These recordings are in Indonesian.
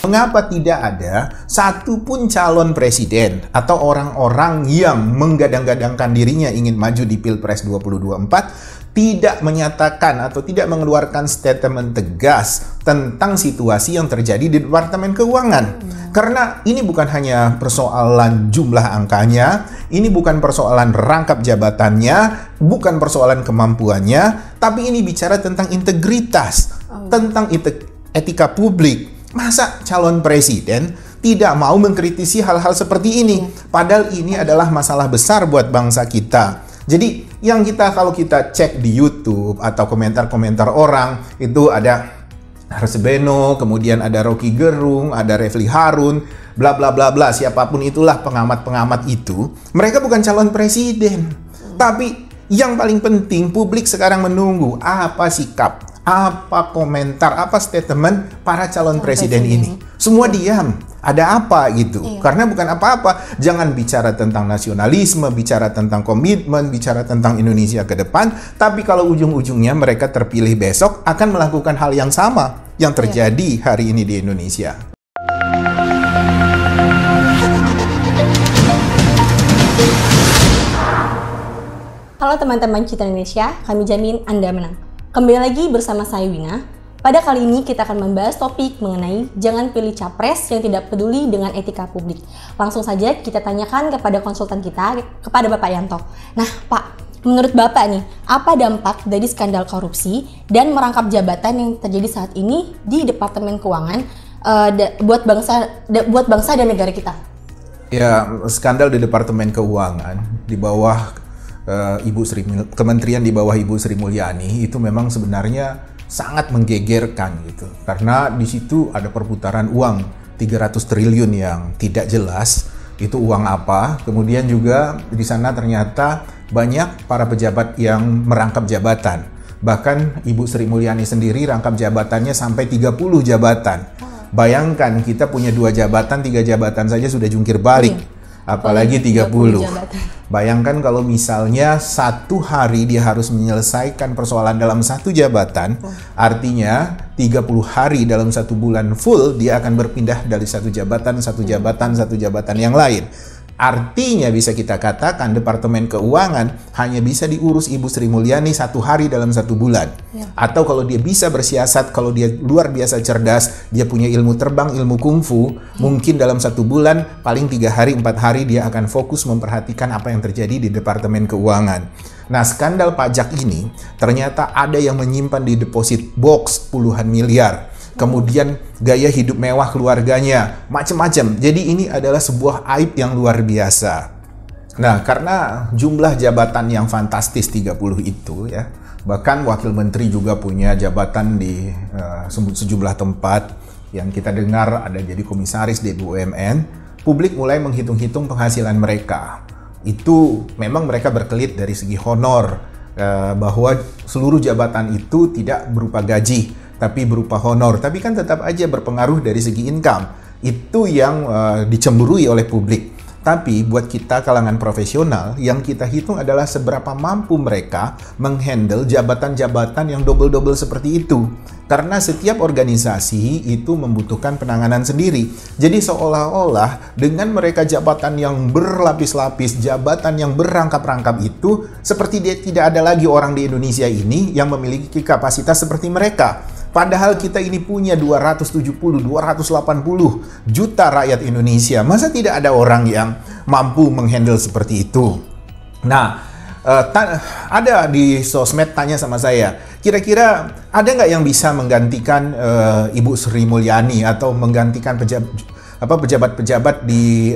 Mengapa tidak ada satupun calon presiden atau orang-orang yang menggadang-gadangkan dirinya ingin maju di Pilpres 2024 tidak menyatakan atau tidak mengeluarkan statement tegas tentang situasi yang terjadi di Departemen Keuangan? Karena ini bukan hanya persoalan jumlah angkanya, ini bukan persoalan rangkap jabatannya, bukan persoalan kemampuannya, tapi ini bicara tentang integritas, tentang etika publik. Masa calon presiden tidak mau mengkritisi hal-hal seperti ini? Padahal ini adalah masalah besar buat bangsa kita. Jadi yang kalau kita cek di YouTube atau komentar-komentar orang, itu ada Arsebeno, kemudian ada Rocky Gerung, ada Refli Harun, bla bla bla bla, siapapun itulah pengamat-pengamat itu, mereka bukan calon presiden. Tapi yang paling penting, publik sekarang menunggu apa sikap, apa komentar, apa statement para calon presiden ini. Semua diam. Ada apa gitu? Karena bukan apa-apa. Jangan bicara tentang nasionalisme, bicara tentang komitmen, bicara tentang Indonesia ke depan. Tapi kalau ujung-ujungnya mereka terpilih besok akan melakukan hal yang sama yang terjadi hari ini di Indonesia. Halo teman-teman Citra Indonesia, kami jamin Anda menang. Kembali lagi bersama saya Wina. Pada kali ini kita akan membahas topik mengenai jangan pilih capres yang tidak peduli dengan etika publik. Langsung saja kita tanyakan kepada konsultan kita, kepada Bapak Yanto. Nah Pak, menurut Bapak nih, apa dampak dari skandal korupsi dan merangkap jabatan yang terjadi saat ini di Departemen Keuangan buat bangsa dan negara kita? Ya, skandal di Departemen Keuangan di bawah Kementerian di bawah Ibu Sri Mulyani itu memang sebenarnya sangat menggegerkan gitu. Karena di situ ada perputaran uang 300 triliun yang tidak jelas itu uang apa. Kemudian juga di sana ternyata banyak para pejabat yang merangkap jabatan. Bahkan Ibu Sri Mulyani sendiri rangkap jabatannya sampai 30 jabatan. Bayangkan kita punya 2 jabatan, 3 jabatan saja sudah jungkir balik. Apalagi 30. Bayangkan kalau misalnya satu hari dia harus menyelesaikan persoalan dalam satu jabatan, artinya 30 hari dalam satu bulan full dia akan berpindah dari satu jabatan yang lain. Artinya bisa kita katakan Departemen Keuangan hanya bisa diurus Ibu Sri Mulyani 1 hari dalam 1 bulan. Atau kalau dia bisa bersiasat, kalau dia luar biasa cerdas, dia punya ilmu terbang, ilmu kungfu, mungkin dalam 1 bulan, paling 3 hari, 4 hari dia akan fokus memperhatikan apa yang terjadi di Departemen Keuangan. Nah, skandal pajak ini ternyata ada yang menyimpan di deposit box puluhan miliar. Kemudian gaya hidup mewah keluarganya, macam-macam. Jadi ini adalah sebuah aib yang luar biasa. Nah, karena jumlah jabatan yang fantastis 30 itu ya, bahkan wakil menteri juga punya jabatan di sejumlah tempat yang kita dengar ada jadi komisaris di BUMN, publik mulai menghitung-hitung penghasilan mereka. Itu memang mereka berkelit dari segi honor, bahwa seluruh jabatan itu tidak berupa gaji, tapi berupa honor, tapi kan tetap aja berpengaruh dari segi income. Itu yang dicemburui oleh publik. Tapi buat kita kalangan profesional, yang kita hitung adalah seberapa mampu mereka menghandle jabatan-jabatan yang double-double seperti itu. Karena setiap organisasi itu membutuhkan penanganan sendiri. Jadi seolah-olah dengan mereka jabatan yang berlapis-lapis, jabatan yang berrangkap-rangkap itu, seperti tidak ada lagi orang di Indonesia ini yang memiliki kapasitas seperti mereka. Padahal kita ini punya 270, 280 juta rakyat Indonesia. Masa tidak ada orang yang mampu menghandle seperti itu? Nah, ada di sosmed tanya sama saya, kira-kira ada nggak yang bisa menggantikan Ibu Sri Mulyani atau menggantikan pejabat-pejabat di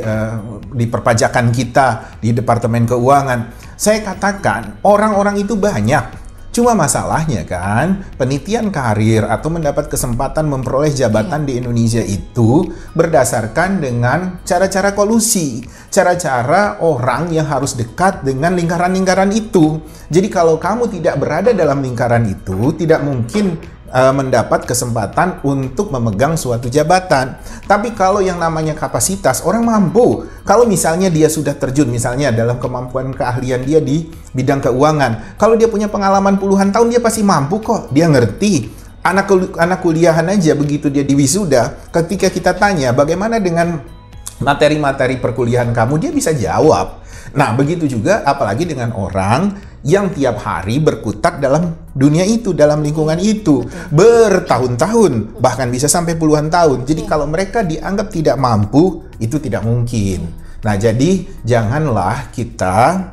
perpajakan kita, di Departemen Keuangan? Saya katakan, orang-orang itu banyak. Cuma masalahnya kan, penelitian karir atau mendapat kesempatan memperoleh jabatan di Indonesia itu berdasarkan dengan cara-cara kolusi, cara-cara orang yang harus dekat dengan lingkaran-lingkaran itu. Jadi kalau kamu tidak berada dalam lingkaran itu, tidak mungkin mendapat kesempatan untuk memegang suatu jabatan. Tapi kalau yang namanya kapasitas, orang mampu. Kalau misalnya dia sudah terjun, misalnya dalam kemampuan keahlian dia di bidang keuangan, kalau dia punya pengalaman puluhan tahun, dia pasti mampu kok. Dia ngerti anak kuliahan aja begitu dia di wisuda, ketika kita tanya bagaimana dengan materi-materi perkuliahan kamu, dia bisa jawab. Nah, begitu juga apalagi dengan orang yang tiap hari berkutat dalam dunia itu, dalam lingkungan itu, bertahun-tahun, bahkan bisa sampai puluhan tahun. Jadi kalau mereka dianggap tidak mampu, itu tidak mungkin. Nah, jadi janganlah kita,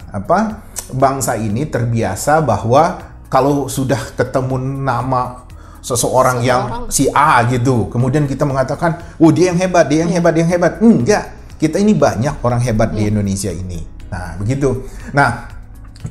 bangsa ini terbiasa bahwa kalau sudah ketemu nama seseorang yang si A gitu, kemudian kita mengatakan, oh dia yang hebat, dia yang hebat, dia yang hebat. Enggak, kita ini banyak orang hebat di Indonesia ini. Nah, begitu. Nah,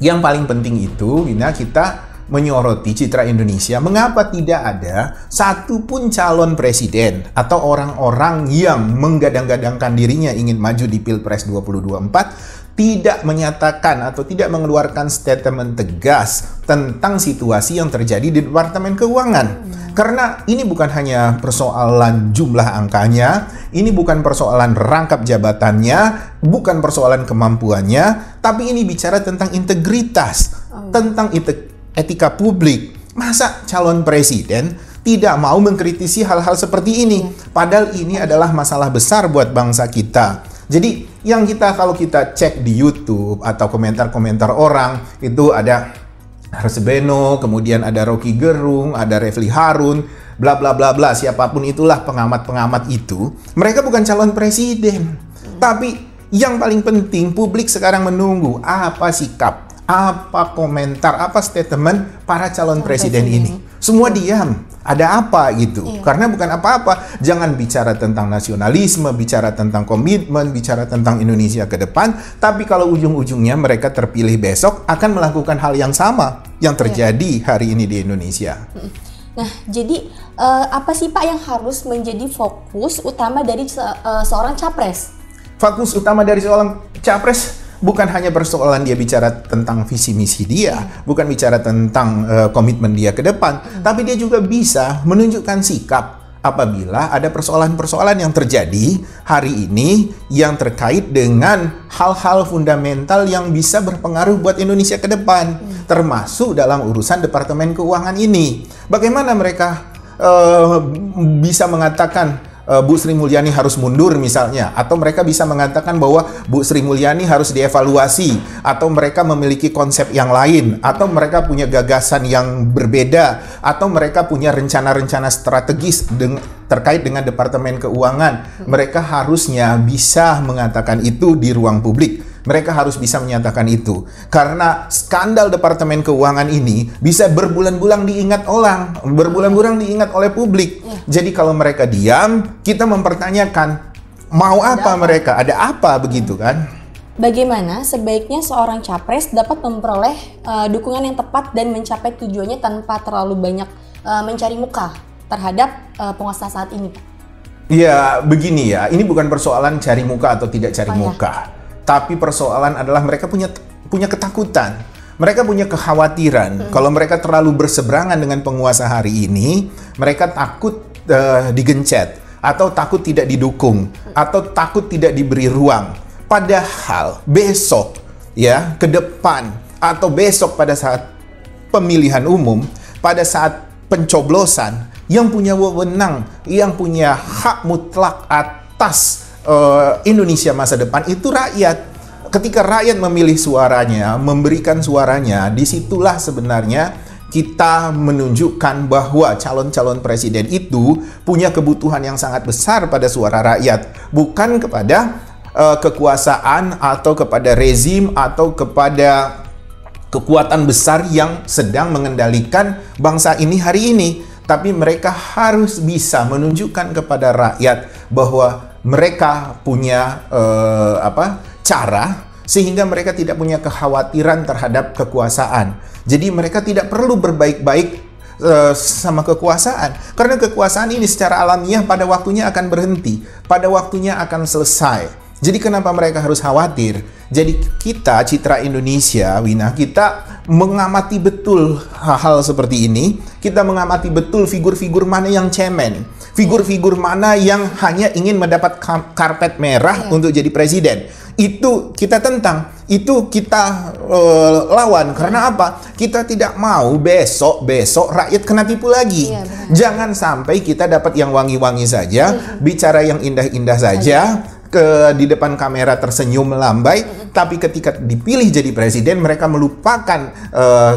yang paling penting itu, kita menyoroti citra Indonesia. Mengapa tidak ada satupun calon presiden atau orang-orang yang menggadang-gadangkan dirinya ingin maju di Pilpres 2024 tidak menyatakan atau tidak mengeluarkan statement tegas tentang situasi yang terjadi di Departemen Keuangan. Karena ini bukan hanya persoalan jumlah angkanya, ini bukan persoalan rangkap jabatannya, bukan persoalan kemampuannya, tapi ini bicara tentang integritas, tentang etika publik. Masa calon presiden tidak mau mengkritisi hal-hal seperti ini? Padahal ini adalah masalah besar buat bangsa kita. Jadi yang kalau kita cek di YouTube atau komentar-komentar orang, itu ada Arsebeno, kemudian ada Rocky Gerung, ada Refli Harun, bla bla bla bla, siapapun itulah pengamat-pengamat itu, mereka bukan calon presiden. Tapi yang paling penting, publik sekarang menunggu apa sikap, apa komentar, apa statement para calon presiden ini. Semua diam. Ada apa gitu? Karena bukan apa-apa. Jangan bicara tentang nasionalisme, bicara tentang komitmen, bicara tentang Indonesia ke depan. Tapi kalau ujung-ujungnya mereka terpilih besok akan melakukan hal yang sama yang terjadi hari ini di Indonesia. Nah, jadi apa sih Pak yang harus menjadi fokus utama dari seorang capres? Fokus utama dari seorang capres bukan hanya persoalan dia bicara tentang visi misi dia, bukan bicara tentang komitmen dia ke depan, tapi dia juga bisa menunjukkan sikap apabila ada persoalan-persoalan yang terjadi hari ini yang terkait dengan hal-hal fundamental yang bisa berpengaruh buat Indonesia ke depan, termasuk dalam urusan Departemen Keuangan ini. Bagaimana mereka bisa mengatakan Bu Sri Mulyani harus mundur misalnya, atau mereka bisa mengatakan bahwa Bu Sri Mulyani harus dievaluasi, atau mereka memiliki konsep yang lain, atau mereka punya gagasan yang berbeda, atau mereka punya rencana-rencana strategis terkait dengan Departemen Keuangan. Mereka harusnya bisa mengatakan itu di ruang publik. Mereka harus bisa menyatakan itu. Karena skandal Departemen Keuangan ini bisa berbulan-bulan diingat orang, berbulan-bulan diingat oleh publik. Jadi kalau mereka diam, kita mempertanyakan mau apa mereka, ada apa begitu kan? Bagaimana sebaiknya seorang capres dapat memperoleh dukungan yang tepat dan mencapai tujuannya tanpa terlalu banyak mencari muka terhadap penguasa saat ini, Pak? Ya, begini ya, ini bukan persoalan cari muka atau tidak cari muka. Tapi persoalan adalah mereka punya ketakutan. Mereka punya kekhawatiran. Kalau mereka terlalu berseberangan dengan penguasa hari ini, mereka takut digencet, atau takut tidak didukung, atau takut tidak diberi ruang. Padahal besok, ya, ke depan, atau besok pada saat pemilihan umum, pada saat pencoblosan, yang punya wewenang, yang punya hak mutlak atas Indonesia masa depan itu rakyat. Ketika rakyat memilih suaranya, memberikan suaranya, disitulah sebenarnya kita menunjukkan bahwa calon-calon presiden itu punya kebutuhan yang sangat besar pada suara rakyat, bukan kepada kekuasaan atau kepada rezim atau kepada kekuatan besar yang sedang mengendalikan bangsa ini hari ini. Tapi mereka harus bisa menunjukkan kepada rakyat bahwa mereka punya cara sehingga mereka tidak punya kekhawatiran terhadap kekuasaan. Jadi mereka tidak perlu berbaik-baik sama kekuasaan, karena kekuasaan ini secara alamiah pada waktunya akan berhenti, pada waktunya akan selesai. Jadi kenapa mereka harus khawatir? Jadi kita, citra Indonesia, Wina, kita mengamati betul hal-hal seperti ini. Kita mengamati betul figur-figur mana yang cemen, figur-figur mana yang hanya ingin mendapat karpet merah untuk jadi presiden. itu kita tentang, itu kita lawan. Karena apa? Kita tidak mau besok rakyat kena tipu lagi. Jangan sampai kita dapat yang wangi-wangi saja, bicara yang indah-indah saja, di depan kamera tersenyum melambai, tapi ketika dipilih jadi presiden mereka melupakan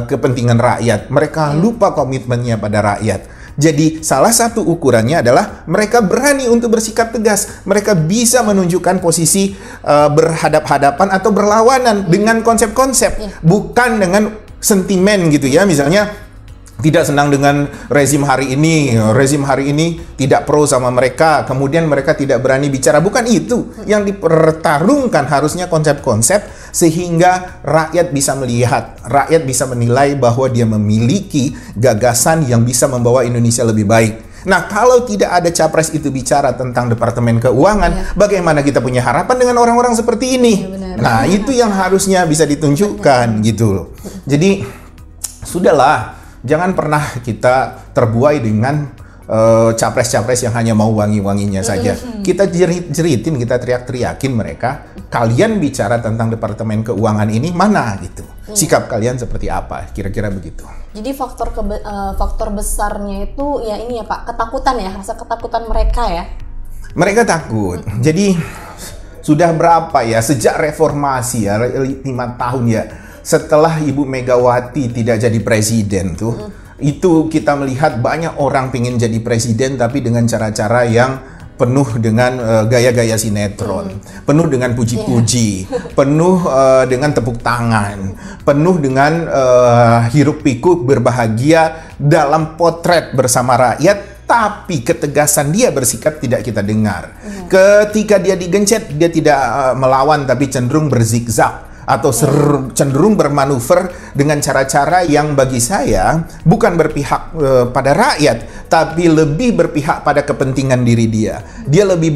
kepentingan rakyat, mereka lupa komitmennya pada rakyat. Jadi salah satu ukurannya adalah mereka berani untuk bersikap tegas. Mereka bisa menunjukkan posisi berhadap-hadapan atau berlawanan dengan konsep-konsep, bukan dengan sentimen gitu ya. Misalnya tidak senang dengan rezim hari ini tidak pro sama mereka, kemudian mereka tidak berani bicara. Bukan itu yang dipertarungkan, harusnya konsep-konsep sehingga rakyat bisa melihat, rakyat bisa menilai bahwa dia memiliki gagasan yang bisa membawa Indonesia lebih baik. Nah, kalau tidak ada capres itu bicara tentang Departemen Keuangan, bagaimana kita punya harapan dengan orang-orang seperti ini? Nah, itu yang harusnya bisa ditunjukkan gitu loh. Jadi, sudahlah. Jangan pernah kita terbuai dengan capres-capres yang hanya mau wangi-wanginya saja. Kita jeritin, kita teriak-teriakin mereka. Kalian bicara tentang Departemen Keuangan ini mana gitu. Sikap kalian seperti apa? Kira-kira begitu. Jadi faktor besarnya itu ya ini ya Pak, ketakutan ya, rasa ketakutan mereka ya. Mereka takut. Jadi sudah berapa ya sejak reformasi ya 5 tahun ya. Setelah Ibu Megawati tidak jadi presiden tuh, itu kita melihat banyak orang pengen jadi presiden tapi dengan cara-cara yang penuh dengan gaya-gaya sinetron, penuh dengan puji-puji, penuh dengan tepuk tangan, penuh dengan hiruk-pikuk berbahagia dalam potret bersama rakyat, tapi ketegasan dia bersikap tidak kita dengar. Ketika dia digencet, dia tidak melawan tapi cenderung berzigzag atau cenderung bermanuver dengan cara-cara yang bagi saya bukan berpihak pada rakyat, tapi lebih berpihak pada kepentingan diri dia. Dia lebih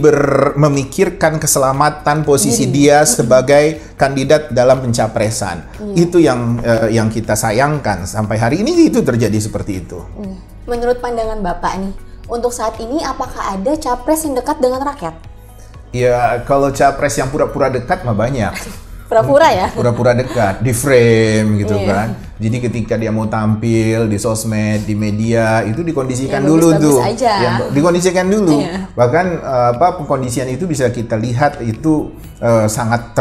memikirkan keselamatan posisi dia sebagai kandidat dalam pencapresan. Itu yang kita sayangkan sampai hari ini itu terjadi seperti itu. Menurut pandangan Bapak nih, untuk saat ini apakah ada capres yang dekat dengan rakyat? Ya, kalau capres yang pura-pura dekat mah banyak. Pura-pura ya? Pura-pura dekat, di frame gitu kan. Jadi ketika dia mau tampil di sosmed, di media, itu dikondisikan dulu tuh. Ya, dikondisikan dulu. Bahkan pengkondisian itu bisa kita lihat itu sangat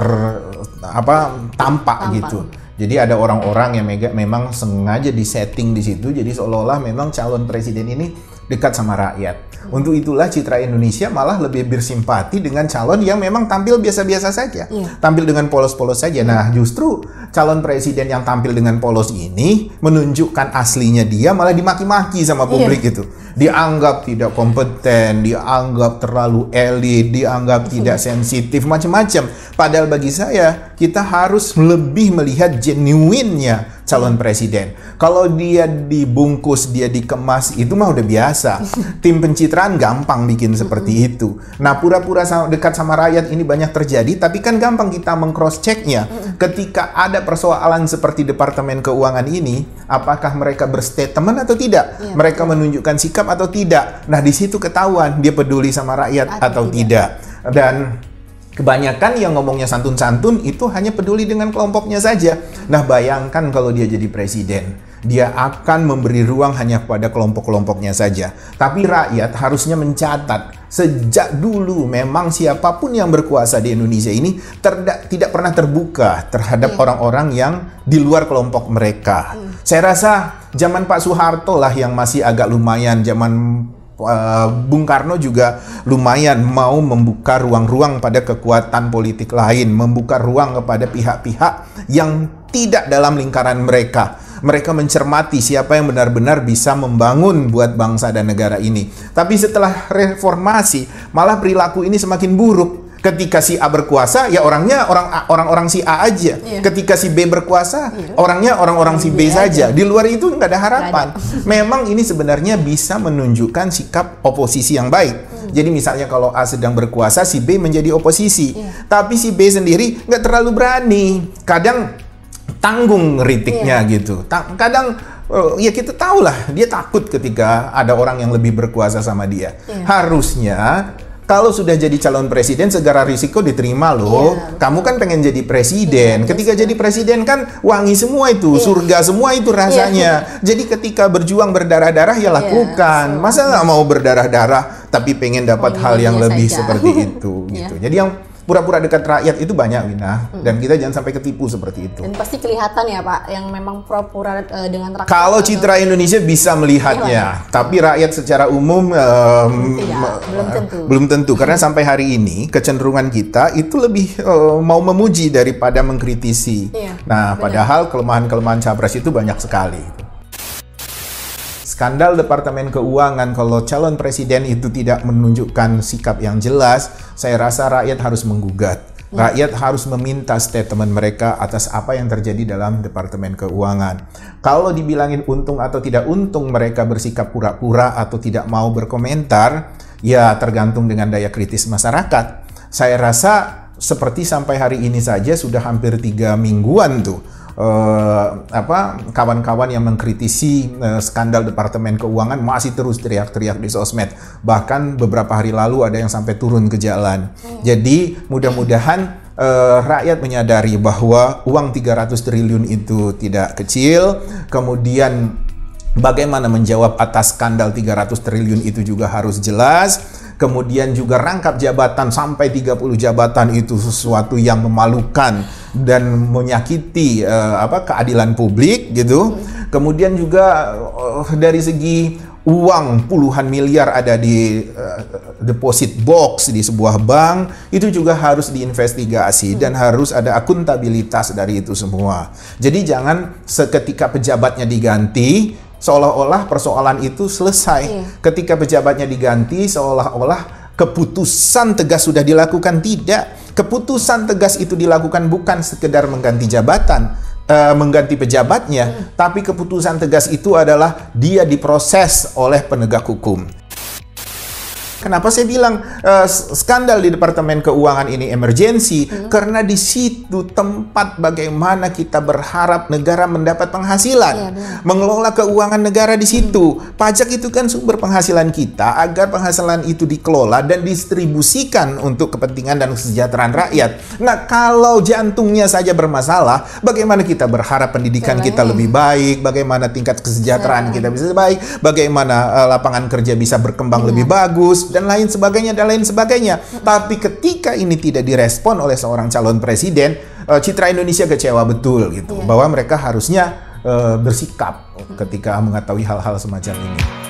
tampak gitu. Jadi ada orang-orang yang memang sengaja disetting di situ, jadi seolah-olah memang calon presiden ini dekat sama rakyat. Untuk itulah citra Indonesia malah lebih bersimpati dengan calon yang memang tampil biasa-biasa saja, tampil dengan polos-polos saja. Nah, justru calon presiden yang tampil dengan polos ini menunjukkan aslinya dia malah dimaki-maki sama publik itu. Dianggap tidak kompeten, dianggap terlalu elit, dianggap tidak sensitif, macam-macam. Padahal bagi saya, kita harus lebih melihat genuinnya calon presiden. Kalau dia dibungkus, dia dikemas, itu mah udah biasa. Tim pencitraan gampang bikin seperti itu. Nah, pura-pura dekat sama rakyat ini banyak terjadi, tapi kan gampang kita meng-cross-checknya. Ketika ada persoalan seperti Departemen Keuangan ini, apakah mereka berstatement atau tidak? Mereka menunjukkan sikap atau tidak? Nah, di situ ketahuan dia peduli sama rakyat atau tidak. Dan kebanyakan yang ngomongnya santun-santun itu hanya peduli dengan kelompoknya saja. Nah, bayangkan kalau dia jadi presiden, dia akan memberi ruang hanya kepada kelompok-kelompoknya saja. Tapi rakyat harusnya mencatat sejak dulu memang siapapun yang berkuasa di Indonesia ini tidak pernah terbuka terhadap orang-orang yang di luar kelompok mereka. Saya rasa zaman Pak Soeharto lah yang masih agak lumayan, zaman Bung Karno juga lumayan mau membuka ruang-ruang pada kekuatan politik lain, membuka ruang kepada pihak-pihak yang tidak dalam lingkaran mereka. Mereka mencermati siapa yang benar-benar bisa membangun buat bangsa dan negara ini. Tapi setelah reformasi, malah perilaku ini semakin buruk. Ketika si A berkuasa, ya orangnya orang-orang si A aja. Ketika si B berkuasa, orangnya orang-orang si B saja. Di luar itu nggak ada harapan. Memang ini sebenarnya bisa menunjukkan sikap oposisi yang baik. Jadi misalnya kalau A sedang berkuasa, si B menjadi oposisi. Tapi si B sendiri nggak terlalu berani. Kadang tanggung kritiknya gitu. Kadang ya kita tahu lah dia takut ketika ada orang yang lebih berkuasa sama dia. Harusnya Kalau sudah jadi calon presiden, segala risiko diterima loh. Kamu kan pengen jadi presiden. Ketika jadi presiden kan wangi semua itu, surga semua itu rasanya. Jadi ketika berjuang berdarah-darah ya lakukan. Masa nggak mau berdarah-darah tapi pengen dapat hal yang lebih seperti itu gitu. Jadi yang pura-pura dekat rakyat itu banyak, Wina, dan kita jangan sampai ketipu seperti itu. Dan pasti kelihatan ya Pak, yang memang pura-pura dengan rakyat. Kalau Citra Indonesia bisa melihatnya, tapi rakyat secara umum belum tentu. Karena sampai hari ini kecenderungan kita itu lebih mau memuji daripada mengkritisi. Nah, padahal kelemahan-kelemahan Capres itu banyak sekali. Skandal Departemen Keuangan, kalau calon presiden itu tidak menunjukkan sikap yang jelas, saya rasa rakyat harus menggugat. Rakyat harus meminta statement mereka atas apa yang terjadi dalam Departemen Keuangan. Kalau dibilangin untung atau tidak untung mereka bersikap pura-pura atau tidak mau berkomentar, ya tergantung dengan daya kritis masyarakat. Saya rasa seperti sampai hari ini saja sudah hampir 3 mingguan tuh. Kawan-kawan yang mengkritisi skandal Departemen Keuangan masih terus teriak-teriak di sosmed. Bahkan beberapa hari lalu ada yang sampai turun ke jalan. Jadi mudah-mudahan rakyat menyadari bahwa uang 300 triliun itu tidak kecil. Kemudian bagaimana menjawab atas skandal 300 triliun itu juga harus jelas. Kemudian juga rangkap jabatan sampai 30 jabatan itu sesuatu yang memalukan dan menyakiti keadilan publik gitu. Kemudian juga dari segi uang puluhan miliar ada di deposit box di sebuah bank, itu juga harus diinvestigasi dan harus ada akuntabilitas dari itu semua. Jadi jangan seketika pejabatnya diganti seolah-olah persoalan itu selesai. Ketika pejabatnya diganti, seolah-olah keputusan tegas sudah dilakukan. Tidak. Keputusan tegas itu dilakukan bukan sekedar mengganti jabatan, mengganti pejabatnya, tapi keputusan tegas itu adalah dia diproses oleh penegak hukum. Kenapa saya bilang skandal di Departemen Keuangan ini emergensi? Karena di situ tempat bagaimana kita berharap negara mendapat penghasilan. Mengelola keuangan negara di situ. Pajak itu kan sumber penghasilan kita, agar penghasilan itu dikelola dan distribusikan untuk kepentingan dan kesejahteraan rakyat. Nah, kalau jantungnya saja bermasalah, bagaimana kita berharap pendidikan kita lebih baik, bagaimana tingkat kesejahteraan kita bisa baik, bagaimana lapangan kerja bisa berkembang lebih bagus, dan lain sebagainya, dan lain sebagainya. Tapi ketika ini tidak direspon oleh seorang calon presiden, Citra Indonesia kecewa betul gitu, bahwa mereka harusnya bersikap ketika mengetahui hal-hal semacam ini.